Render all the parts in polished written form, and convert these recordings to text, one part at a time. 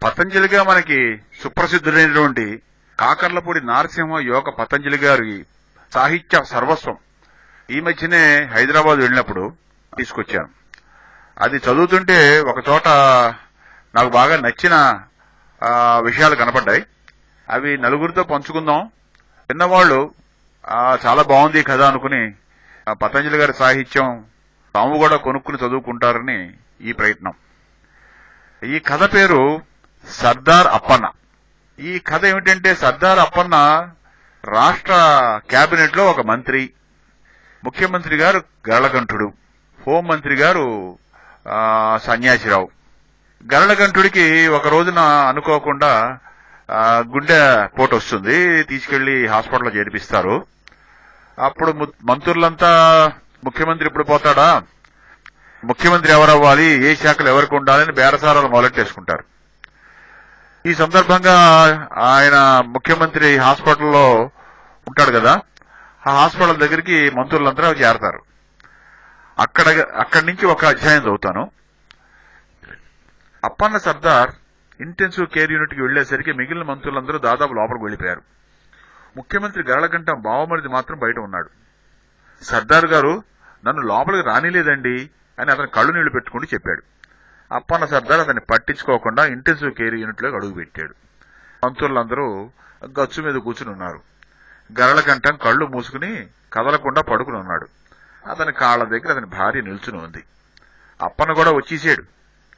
పతంజలిగా మనకి సుప్రసిద్ధుడైనటువంటి కాకర్లపూడి నారసింహ యోగ పతంజలి గారి సాహిత్య సర్వస్వం ఈ మధ్యనే హైదరాబాద్ వెళ్ళినప్పుడు తీసుకొచ్చాను. అది చదువుతుంటే ఒక చోట నాకు బాగా నచ్చిన విషయాలు కనపడ్డాయి. అవి నలుగురితో పంచుకుందాం. విన్నవాళ్లు చాలా బాగుంది కథ అనుకుని పతంజలి గారి సాహిత్యం తాము కూడా కొనుక్కుని చదువుకుంటారని ఈ ప్రయత్నం. ఈ కథ పేరు సర్దార్ అప్పన్న. ఈ కథ ఏమిటంటే, సర్దార్ అప్పన్న రాష్ట్ర కేబినెట్ లో ఒక మంత్రి. ముఖ్యమంత్రి గారు గరళకంఠుడు, హోంమంత్రి గారు సన్యాసిరావు. గరళకంఠుడికి ఒక రోజున అనుకోకుండా గుండె పోటు వస్తుంది. తీసుకెళ్లి హాస్పిటల్లో చేర్పిస్తారు. అప్పుడు మంత్రులంతా ముఖ్యమంత్రి ఇప్పుడు పోతాడా, ముఖ్యమంత్రి ఎవరవ్వాలి, ఏ శాఖలు ఎవరికి ఉండాలని బేరసారాలు మొదలెట్టేసుకుంటారు. ఈ సందర్భంగా ఆయన ముఖ్యమంత్రి హాస్పిటల్లో ఉంటాడు కదా, ఆ హాస్పిటల్ దగ్గరికి మంత్రులంతా చేరతారు. అక్కడి నుంచి ఒక అధ్యాయం చదువుతాను. Appanna Sardar intensive care unit కి వెళ్లేసరికి మిగిలిన మంత్రులందరూ దాదాపు లోపలికి వెళ్లిపోయారు. ముఖ్యమంత్రి గరళకంఠం బావమరిది మాత్రం బయట ఉన్నాడు. సర్దార్ గారు నన్ను లోపలికి రానిలేదండి అని అతను కళ్ళు నీళ్లు పెట్టుకుంటూ చెప్పాడు. అప్పన్న సర్దార్ అతన్ని పట్టించుకోకుండా ఇంటెన్సివ్ కేర్ యూనిట్ లోకి అడుగు పెట్టాడు. మంత్రులందరూ గచ్చు మీద కూర్చుని ఉన్నారు. గరళకంఠం కళ్లు మూసుకుని కదలకుండా పడుకుని ఉన్నాడు. అతని కాళ్ల దగ్గర అతని భార్య నిల్చుని ఉంది. అప్పన్న కూడా వచ్చేసాడు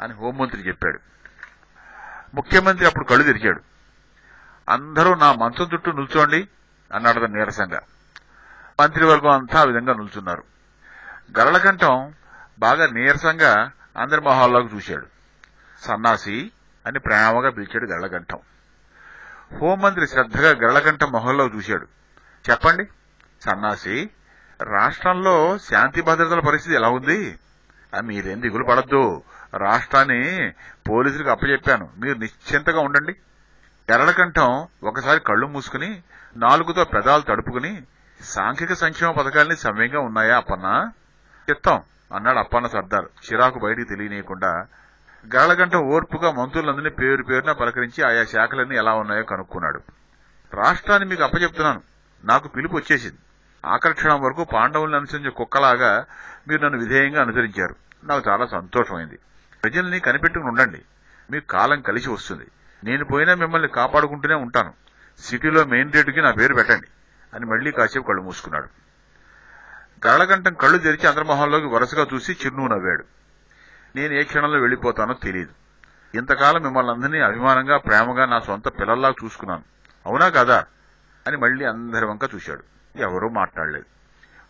అని హోంమంత్రి చెప్పాడు. ముఖ్యమంత్రి అప్పుడు కళ్ళు తెరిచాడు. అందరూ నా మంచం చుట్టూ నిల్చోండి అన్నాడు అతను నీరసంగా. మంత్రివర్గం అంతా ఆ విధంగా నిల్చున్నారు. గరళకంఠం బాగా నీరసంగా అందరి మొహాల్లోకి చూశాడు. సన్నాసి అని ప్రేమగా పిలిచాడు గరళకంఠం. హోంమంత్రి శ్రద్ధగా గరళకంఠం మొహంలోకి చూశాడు. చెప్పండి సన్నాసి, రాష్ట్రంలో శాంతి భద్రతల పరిస్థితి ఎలా ఉంది? మీరేం దిగులు పడద్దు, రాష్ట్రాన్ని పోలీసులకు అప్పచెప్పాను, మీరు నిశ్చింతగా ఉండండి. గరళకంఠం ఒకసారి కళ్లు మూసుకుని నాలుగుతో పెదాలు తడుపుకుని, సాంఘిక సంక్షేమ పథకాలని సవ్యంగా ఉన్నాయా అప్పన్నా? చిత్తం అన్నాడు అప్పన్న సర్దార్ చిరాకు బయటికి తెలియనీయకుండా. గరళకంఠం ఓర్పుగా మంత్రులందరినీ పేరు పేరున పలకరించి ఆయా శాఖలన్నీ ఎలా ఉన్నాయో కనుక్కున్నాడు. రాష్ట్రాన్ని మీకు అప్పచెప్తున్నాను, నాకు పిలుపు వచ్చేసింది. ఆకర్షణ వరకు పాండవుల్ని అనుసరించే కుక్కలాగా మీరు నన్ను విధేయంగా అనుసరించారు. నాకు చాలా సంతోషమైంది. ప్రజల్ని కనిపెట్టుకుని ఉండండి, మీకు కాలం కలిసి వస్తుంది. నేను పోయినా మిమ్మల్ని కాపాడుకుంటూనే ఉంటాను. సిటీలో మెయిన్ రేటుకి నా పేరు పెట్టండి అని మళ్లీ కాసేపు కళ్ళు మూసుకున్నాడు. గరళకంఠం కళ్లు తెరిచి అందరిమొహాల్లోకి వరుసగా చూసి చిరునవ్వు నవ్వాడు. నేను ఏ క్షణంలో వెళ్లిపోతానో తెలియదు. ఇంతకాలం మిమ్మల్ని అందరినీ అభిమానంగా ప్రేమగా నా సొంత పిల్లల్లాగా చూసుకున్నాను, అవునా కదా అని మళ్లీ అందరి వంక చూశాడు. ఎవరూ మాట్లాడలేదు.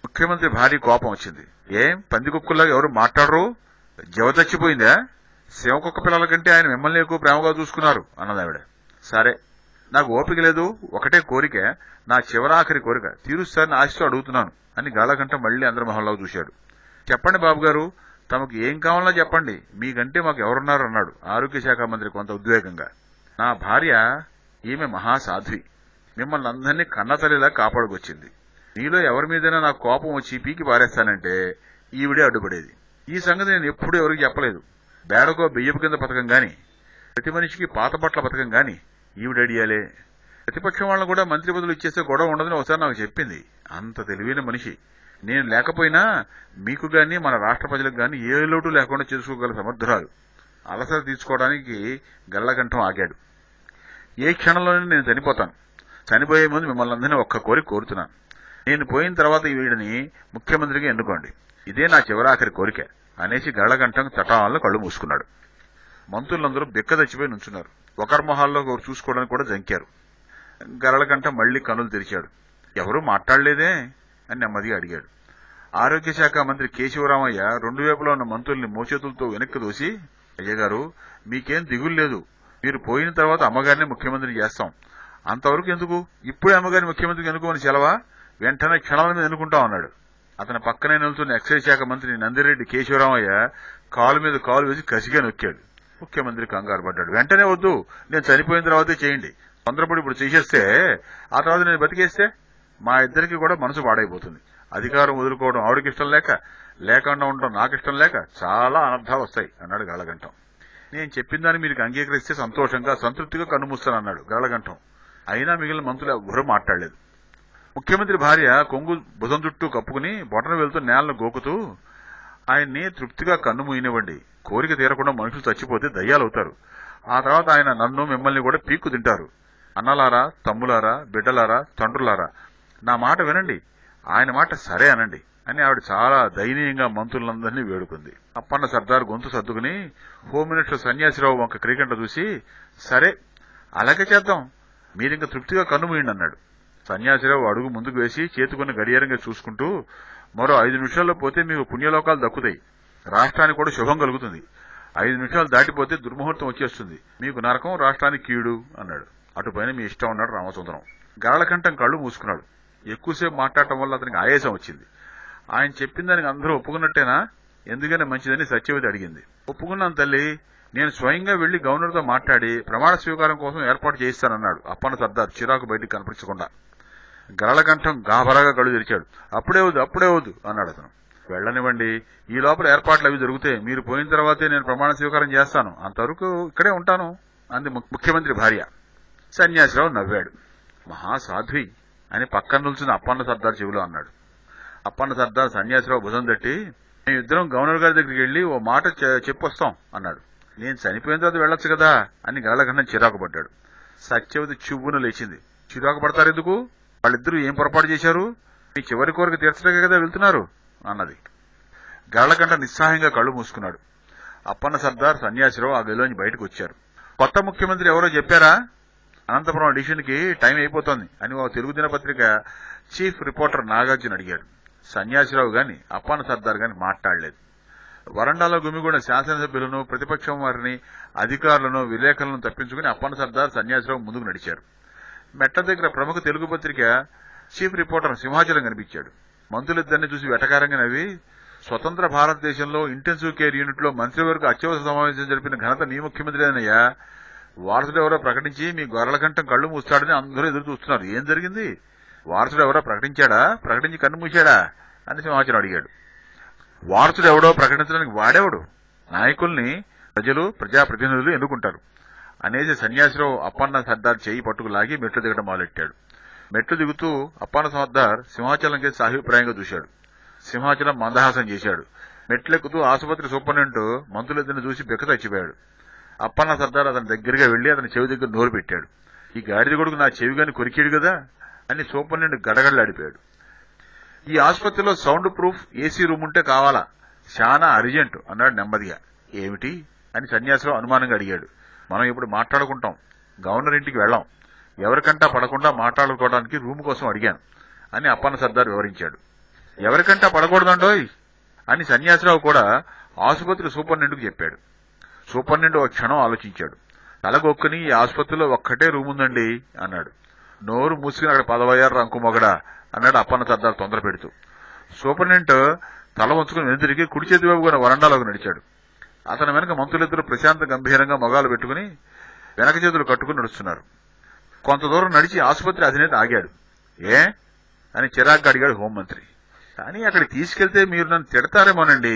ముఖ్యమంత్రి భారీ కోపం వచ్చింది. ఏం పందికుక్కల్లాగా ఎవరు మాట్లాడరు? జవ చచ్చిపోయిందా? శివకుక్క పిల్లల కంటే ఆయన మిమ్మల్ని ఎక్కువ ప్రేమగా చూసుకున్నారు అన్నది ఆవిడ. సరే, నాకు ఓపిక లేదు, ఒకటే కోరిక, నా చివరాఖరి కోరిక తీరుస్తారని ఆశతో అడుగుతున్నాను అని గరళకంఠం మళ్లీ అందరి మొహంలోకి చూశాడు. చెప్పండి బాబు గారు, తమకు ఏం కావాలన్నా చెప్పండి, మీకంటే మాకు ఎవరున్నారు అన్నాడు ఆరోగ్య శాఖ మంత్రి కొంత ఉద్వేగంగా. నా భార్య, ఈమె మహాసాధ్వి, మిమ్మల్ని అందరినీ కన్నతల్లిలా కాపాడుకొచ్చింది. మీలో ఎవరి మీదైనా నాకు కోపం వచ్చి పీకి పారేస్తానంటే ఈవిడే అడ్డుపడేది. ఈ సంగతి నేను ఎప్పుడూ ఎవరికి చెప్పలేదు. బేడకో బియ్యపు కింద పథకం గాని, ప్రతి మనిషికి పాత బట్టల పథకం గాని ఈవిడడియాలే. ప్రతిపక్షం వాళ్ళని కూడా మంత్రి పదవులు ఇచ్చేస్తే గొడవ ఉండదని ఒకసారి నాకు చెప్పింది. అంత తెలివైన మనిషి. నేను లేకపోయినా మీకు గాని మన రాష్ట్ర ప్రజలకు గాని ఏ లోటు లేకుండా చేసుకోగల సమర్థురాలు. అలసట తీసుకోవడానికి గరళకంఠం ఆగాడు. ఏ క్షణంలోనే నేను చనిపోతాను. చనిపోయే ముందు మిమ్మల్ని అందరినీ ఒక్క కోరిక కోరుతున్నాను. నేను పోయిన తర్వాత వీడిని ముఖ్యమంత్రిగా ఎన్నుకోండి. ఇదే నా చివరాఖరి కోరిక అనేసి గరళకంఠం తటాలను కళ్లు మూసుకున్నాడు. మంత్రులందరూ బిక్క తెచ్చిపోయి నుంచున్నారు. ఒకరి మొహాల్లో ఒకరు చూసుకోవడానికి కూడా జంకారు. గరళకంఠం మళ్లీ కనులు తెరిచాడు. ఎవరూ మాట్లాడలేదే అని నెమ్మదిగా అడిగాడు. ఆరోగ్య శాఖ మంత్రి కేశవరామయ్య రెండు వైపులా ఉన్న మంత్రుల్ని మోచేతులతో వెనక్కి దోసి, అయ్యగారు మీకేం దిగులు లేదు, మీరు పోయిన తర్వాత అమ్మగారిని ముఖ్యమంత్రిని చేస్తాం. అంతవరకు ఎందుకు, ఇప్పుడే అమ్మగారిని ముఖ్యమంత్రికి ఎన్నుకోమని సెలవా, వెంటనే క్షణాల మీద ఎన్నుకుంటాం అన్నాడు. అతని పక్కనే నిలుతున్న ఎక్సైజ్ శాఖ మంత్రి నందిరెడ్డి కేశవరామయ్య కాలు మీద కాలు వేసి కసిగా నొక్కాడు. ముఖ్యమంత్రి కంగారు పడ్డాడు. వెంటనే వద్దు, నేను చనిపోయిన తర్వాతే చేయండి. తొందరపడి ఇప్పుడు చేసేస్తే ఆ తర్వాత నేను బతికేస్తే మా ఇద్దరికి కూడా మనసు పాడైపోతుంది. అధికారం వదులుకోవడం ఆవిడకి ఇష్టం లేక, లేకుండా ఉండడం నాకు ఇష్టం లేక చాలా అనర్థాలు వస్తాయి అన్నాడు గరళకంఠం. నేను చెప్పిన దాన్ని మీరు అంగీకరిస్తే సంతోషంగా సంతృప్తిగా కన్నుమూస్తానన్నాడు గరళకంఠం. అయినా మిగిలిన మంత్రులు ఎవరూ మాట్లాడలేదు. ముఖ్యమంత్రి భార్య కొంగు భుజం చుట్టూ కప్పుకుని బొటన వెళ్తూ నేలను గోకుతూ, ఆయన్ని తృప్తిగా కన్ను మూయనివ్వండి. కోరిక తీరకుండా మనుషులు చచ్చిపోతే దయ్యాలవుతారు. ఆ తర్వాత ఆయన నన్ను మిమ్మల్ని కూడా పీక్కు తింటారు. అన్నలారా, తమ్ములారా, బిడ్డలారా, తండ్రులారా, నా మాట వినండి, ఆయన మాట సరే అనండి అని ఆవిడ చాలా దయనీయంగా మంత్రులందరినీ వేడుకుంది. అప్పన్న సర్దార్ గొంతు సర్దుకుని హోమ్ మినిస్టర్ సన్యాసిరావు వంక క్రీకంట చూసి, సరే అలాగే చేద్దాం, మీరింక తృప్తిగా కన్ను మూయండి అన్నాడు. సన్యాసిరావు అడుగు ముందుకు వేసి చేతుకున్న గడియారంగా చూసుకుంటూ, మరో 5 నిమిషాల్లో పోతే మీకు పుణ్యలోకాలు దక్కుతాయి, రాష్ట్రానికి కూడా శుభం కలుగుతుంది. 5 నిమిషాలు దాటిపోతే దుర్ముహూర్తం వచ్చేస్తుంది, మీకు నరకం, రాష్ట్రానికి కీడు అన్నాడు. అటుపైన మీ ఇష్టం అన్నాడు రామచంద్రం. గరళకంఠం కళ్ళు మూసుకున్నాడు. ఎక్కువసేపు మాట్లాడటం వల్ల అతనికి ఆయాసం వచ్చింది. ఆయన చెప్పిన దానికి అందరూ ఒప్పుకున్నట్టేనా, ఎందుకని మంచిదని సత్యవతి అడిగింది. ఒప్పుకున్నాను తల్లి, నేను స్వయంగా వెళ్లి గవర్నర్తో మాట్లాడి ప్రమాణ స్వీకారం కోసం ఏర్పాటు చేయిస్తానన్నాడు అప్పన్న సర్దార్ చిరాకు బయటికి కనిపించకుండా. గరళకంఠం గాబరాగా కళ్ళు తెరిచాడు. అప్పుడే వద్దు అన్నాడు అతను. వెళ్లనివ్వండి, ఈ లోపల ఏర్పాట్లు అవి జరుగుతాయి, మీరు పోయిన తర్వాతే నేను ప్రమాణ స్వీకారం చేస్తాను, అంతవరకు ఇక్కడే ఉంటాను అంది ముఖ్యమంత్రి భార్య. సన్యాసిరావు నవ్వాడు. మహాసాధ్వి అని పక్కన నిల్చున్న అప్పన్న సర్దార్ చెవిలో అన్నాడు. అప్పన్న సర్దార్ సన్యాసిరావు భుజం తట్టి, మేమిద్దరం గవర్నర్ గారి దగ్గరికి వెళ్లి ఓ మాట చెప్పొస్తాం అన్నాడు. నేను చనిపోయిన తర్వాత వెళ్లొచ్చు కదా అని గరళకంఠం చిరాకు పడ్డాడు. సత్యవతి చువ్వున లేచింది. చిరాకు పడతారెందుకు, వాళ్ళిద్దరూ ఏం పొరపాటు చేశారు, మీ చివరి కోరిక తీర్చడానికే కదా వెళ్తున్నారు అన్నది. గరళకంఠ నిస్సహాయంగా కళ్ళు మూసుకున్నాడు. అప్పన్న సర్దార్ సన్యాసిరావు ఆ గదిలోంచి బయటకు వచ్చారు. కొత్త ముఖ్యమంత్రి ఎవరో చెప్పారా, అనంతపురం ఎడిషన్ కి టైం అయిపోతోంది అని ఓ తెలుగు దినపత్రిక చీఫ్ రిపోర్టర్ నాగార్జున అడిగాడు. సన్యాసిరావు గాని అప్పన్న సర్దార్ గాని మాట్లాడలేదు. వరండాలో గుమిగూడిన శాసనసభ్యులను, ప్రతిపక్షం వారిని, అధికారులను, విలేకరులను తప్పించుకుని అప్పన్న సర్దార్ సన్యాసిరావు ముందుకు నడిచారు. మెట్ల దగ్గర ప్రముఖ తెలుగు పత్రిక చీఫ్ రిపోర్టర్ సింహాచలం కనిపించాడు. మంత్రులిద్దరిని చూసి వెటకారంగా నవ్వి, స్వతంత్ర భారతదేశంలో ఇంటెన్సివ్ కేర్ యూనిట్ లో మంత్రివర్గ అత్యవసర సమావేశం జరిపిన ఘనత నీ ముఖ్యమంత్రినయ్యా, వారసుడు ఎవరో ప్రకటించి మీ గొర్రెలకంఠం కళ్లు మూస్తాడని అందరూ ఎదురు చూస్తున్నారు, ఏం జరిగింది, వారసుడు ఎవరో ప్రకటించాడా, ప్రకటించి కన్ను మూసాడా అని సింహాచలం అడిగాడు. వారసుడు ఎవడో ప్రకటించడానికి వాడేవాడు, నాయకుల్ని ప్రజలు, ప్రజాప్రతినిధులు ఎన్నుకుంటారు అనేసి సన్యాసిరావు అప్పన్న సర్దార్ చేయి పట్టుకు లాగి మెట్లు దిగడం మొదలెట్టాడు. మెట్లు దిగుతూ అప్పన్న సర్దార్ సింహాచలం కేసి సాభిప్రాయంగా చూశాడు. సింహాచలం మందహాసం చేశాడు. మెట్లెక్కుతూ ఆసుపత్రి సూపరింటెండెంట్ మంత్రులిద్దరిని చూసి బెక్క చచ్చిపోయాడు. అప్పన్న సర్దార్ అతని దగ్గరగా వెళ్లి అతని చెవి దగ్గర నోరు పెట్టాడు. ఈ గాడిద కొడుకు నా చెవి గాని కొరికాడు కదా అని సూపరింటెండెంట్ గడగడలాడిపోయాడు. ఈ ఆసుపత్రిలో సౌండ్ ప్రూఫ్ ఏసీ రూమ్ ఉంటే కావాలా, చాలా అర్జెంట్ అన్నాడు నెమ్మదిగా. ఏమిటి అని సన్యాసిరావు అనుమానంగా అడిగాడు. మనం ఇప్పుడు మాట్లాడుకుంటాం, గవర్నర్ ఇంటికి వెళ్ళాం, ఎవరికంటా పడకుండా మాట్లాడుకోవడానికి రూమ్ కోసం అడిగాను అని అప్పన్న సర్దార్ వివరించాడు. ఎవరికంటా పడకూడదండోయ్ అని సన్యాసిరావు కూడా ఆసుపత్రి సూపరింటెండెంట్కు చెప్పాడు. సూపరింటెండెంట్ ఒక క్షణం ఆలోచించాడు. తలగొక్కుని ఈ ఆసుపత్రిలో ఒక్కటే రూమ్ ఉందండి అన్నాడు. నోరు మూసుకుని అక్కడ 16 రంకు మొగడా అన్నాడు అప్పన్న సర్దార్ తొందర పెడుతూ. సూపరింటెండెంట్ తల వంచుకుని వెనుతిరిగి కుడి చేతి వైపుగా వరండాలోకి నడిచాడు. అతని వెనక మంత్రులిద్దరూ ప్రశాంత గంభీరంగా మొగాలు పెట్టుకుని వెనక చేతులు కట్టుకుని నడుస్తున్నారు. కొంత దూరం నడిచి ఆసుపత్రి అధినేత ఆగాడు. ఏ అని చిరాగ్గా అడిగాడు హోంమంత్రి. కానీ అక్కడికి తీసుకెళ్తే మీరు నన్ను తిడతారేమోనండి,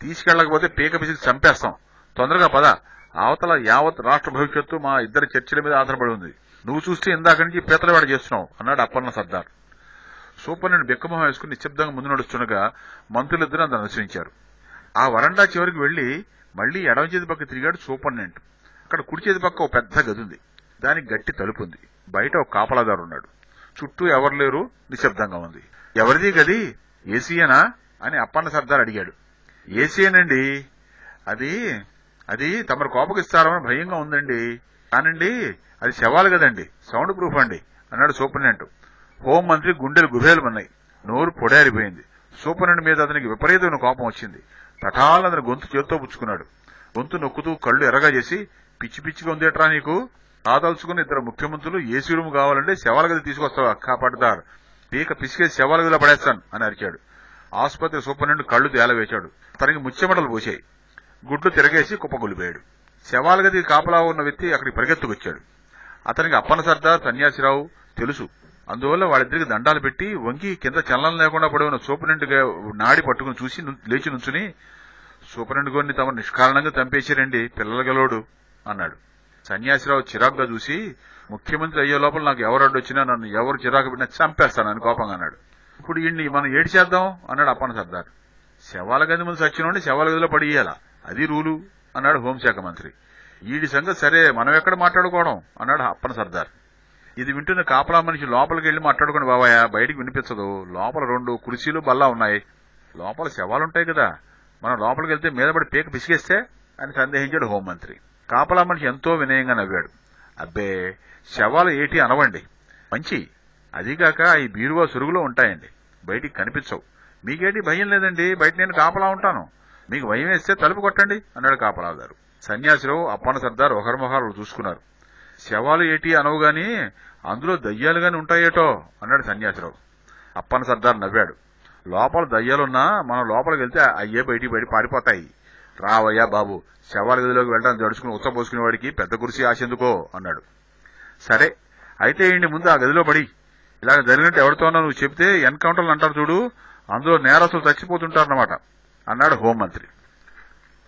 తీసుకెళ్లకపోతే పీక పిసికి చంపేస్తాం, తొందరగా పద, అవతల యావత్ రాష్ట్ర భవిష్యత్తు మా ఇద్దరి చర్చల మీద ఆధారపడి ఉంది, నువ్వు చూస్తే ఇందాక నుంచి పీతలవాడ చేస్తున్నావు అన్నాడు అప్పన్న సర్దార్. సూపరింటెండెంట్ బిక్కమొహం వేసుకుని నిశ్శబ్దంగా ముందు నడుస్తుండగా మంత్రులిద్దరూ అందులో అనుసరించారు. ఆ వరండా చివరికి వెళ్లి మళ్లీ ఎడమ చేతి పక్క తిరిగాడు సూపరింటెండెంట్. అక్కడ కుడి చేతి పక్క ఒక పెద్ద గది ఉంది. దానికి గట్టి తలుపు ఉంది. బయట ఒక కాపలాదారు ఉన్నాడు. చుట్టూ ఎవరు లేరు, నిశ్శబ్దంగా ఉంది. ఎవరిది గది, ఏసీయేనా అని అప్పన్న సర్దార్ అడిగాడు. ఏసీయేనండి, అది అది తమరు కోపగిస్తారని భయంగా ఉందండి. కానండి అది శవాలు కదండి, సౌండ్ ప్రూఫ్ అండి అన్నాడు సూపరింటెండెంట్. హోంమంత్రి గుండెలు గుబేలుమన్నాయి, నోరు పొడారిపోయింది. సూపరింటెండెంట్ మీద అతనికి విపరీతమైన కోపం వచ్చింది. తటాలను అతని గొంతు చేత్తో పుచ్చుకున్నాడు. గొంతు నొక్కుతూ కళ్ళు ఎర్రగా చేసి, పిచ్చి పిచ్చిగా ఉందేట్రా నీకు, కాదలుచుకుని ఇద్దరు ముఖ్యమంత్రులు ఏసీ రూమ్ కావాలంటే శవాల గది తీసుకొస్తావా కాపాడుతారు, పీక పిసికేసి శవాల గదిలో పడేస్తాను అని అరిచాడు. ఆసుపత్రి సూపరింటెండెంట్ కళ్ళు తేలవేశాడు. తనకి ముచ్చెమటలు పోసాయి. గుడ్లు తిరగేసి కుప్పగొలిపోయాడు. శవాల గదికి కాపలా ఉన్న వ్యక్తి అక్కడికి పరిగెత్తుకొచ్చాడు. అతనికి అప్పన్న సర్దార్ సన్యాసిరావు తెలుసు. అందువల్ల వాళ్ళిద్దరికి దండాలు పెట్టి వంగి కింద చలనం లేకుండా పడి ఉన్న సూపరింటెండెంట్ నాడి పట్టుకుని చూసి లేచి నుంచుని, సూపరింటెండెంట్ తమ నిష్కారణంగా చంపేశారండి, పిల్లల గలోడు అన్నాడు. సన్యాసిరావు చిరాకుగా చూసి, ముఖ్యమంత్రి అయ్యే లోపల నాకు ఎవరు అడ్డొచ్చినా నన్ను ఎవరు చిరాకు పెట్టినా చంపేస్తానని కోపంగా అన్నాడు. ఇప్పుడు ఈయన్ని మనం ఏడు చేద్దాం అన్నాడు అప్పన్న సర్దార్. శవాల గది ముందు సచ్చినోండి శవాల గదిలో పడియాల, అది రూలు అన్నాడు హోంశాఖ మంత్రి. ఈడి సంగతి సరే, మనం ఎక్కడ మాట్లాడుకోవడం అన్నాడు అప్పన్న సర్దార్. ఇది వింటున్న కాపలా మనిషి లోపలికి వెళ్లి మాట్లాడుకోండి బాబాయ్, బయటికి వినిపించదు, లోపల 2 కుర్చీలు బల్లా ఉన్నాయి, లోపల శవాలుంటాయి కదా, మనం లోపలికి వెళ్తే మీద పడి పీక పిసిగేస్తే అని సందేహించాడు హోంమంత్రి. కాపలా మనిషి ఎంతో వినయంగా నవ్వాడు. అబ్బే, శవాలు ఏటి అనవండి, మంచి, అదీగాక ఈ బీరువా సురుగులో ఉంటాయండి, బయటికి కనిపించవు, మీకేటి భయం లేదండి, బయట నేను కాపలా ఉంటాను, మీకు భయం వేస్తే తలుపు కొట్టండి అన్నాడు కాపలాదారు. సన్యాసిరావు అప్పన్న సర్దార్ ఒకరిమొహాలు చూసుకున్నారు. శవాలు ఏటి అనవు గాని అందులో దయ్యాలు గాని ఉంటాయేటో అన్నాడు సన్యాసిరావు. అప్పన్న సర్దార్ నవ్వాడు. లోపల దయ్యాలున్నా మనం లోపలికి వెళ్తే అయ్యే బయట పారిపోతాయి, రావయ్యా బాబు, శవాల గదిలోకి వెళ్ళడానికి జడుచుకుని ఉత్తపోసుకునే వాడికి పెద్ద కుర్చీ ఆశెందుకో అన్నాడు. సరే అయితే ఈయన్ని ముందు ఆ గదిలో పడి, ఇలాగ జరిగినట్టు ఎవరితోనో నువ్వు చెప్తే ఎన్కౌంటర్లు అంటారు చూడు, అందులో నేరస్తులు చచ్చిపోతుంటారన్నమాట అన్నాడు హోంమంత్రి.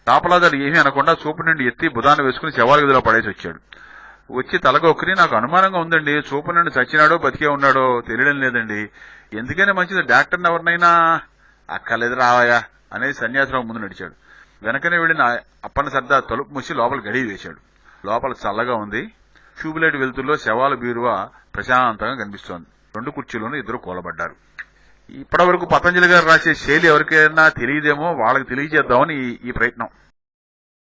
కాపలాదారు ఏమీ అనకుండా సూపరింటెండెంట్ ఎత్తి బుధాన్ని వేసుకుని శవాల గదిలో పడేసి వచ్చాడు. వచ్చి తలగొక్కరి, నాకు అనుమానంగా ఉందండి, సూపరింటెండెంట్ చచ్చినాడో బతికే ఉన్నాడో తెలియడం లేదండి, ఎందుకైనా మంచిది డాక్టర్ని ఎవరినైనా. అక్కర్లేదు రావయ్యా అనేది సన్యాసిరావు ముందు నడిచాడు. వెనకనే వెళ్లిన అప్పన్న సర్దార్ తలుపు మూసి లోపల గడియ వేశాడు. లోపల చల్లగా ఉంది. ట్యూబ్లైట్ వెలుతుల్లో శవాల బీరువా ప్రశాంతంగా కనిపిస్తోంది. 2 కుర్చీలోనూ 2 కూలబడ్డారు. ఇప్పటి వరకు పతంజలి గారు రాసే శైలి ఎవరికైనా తెలియదేమో, వాళ్ళకి తెలియజేద్దామని ఈ ప్రయత్నం.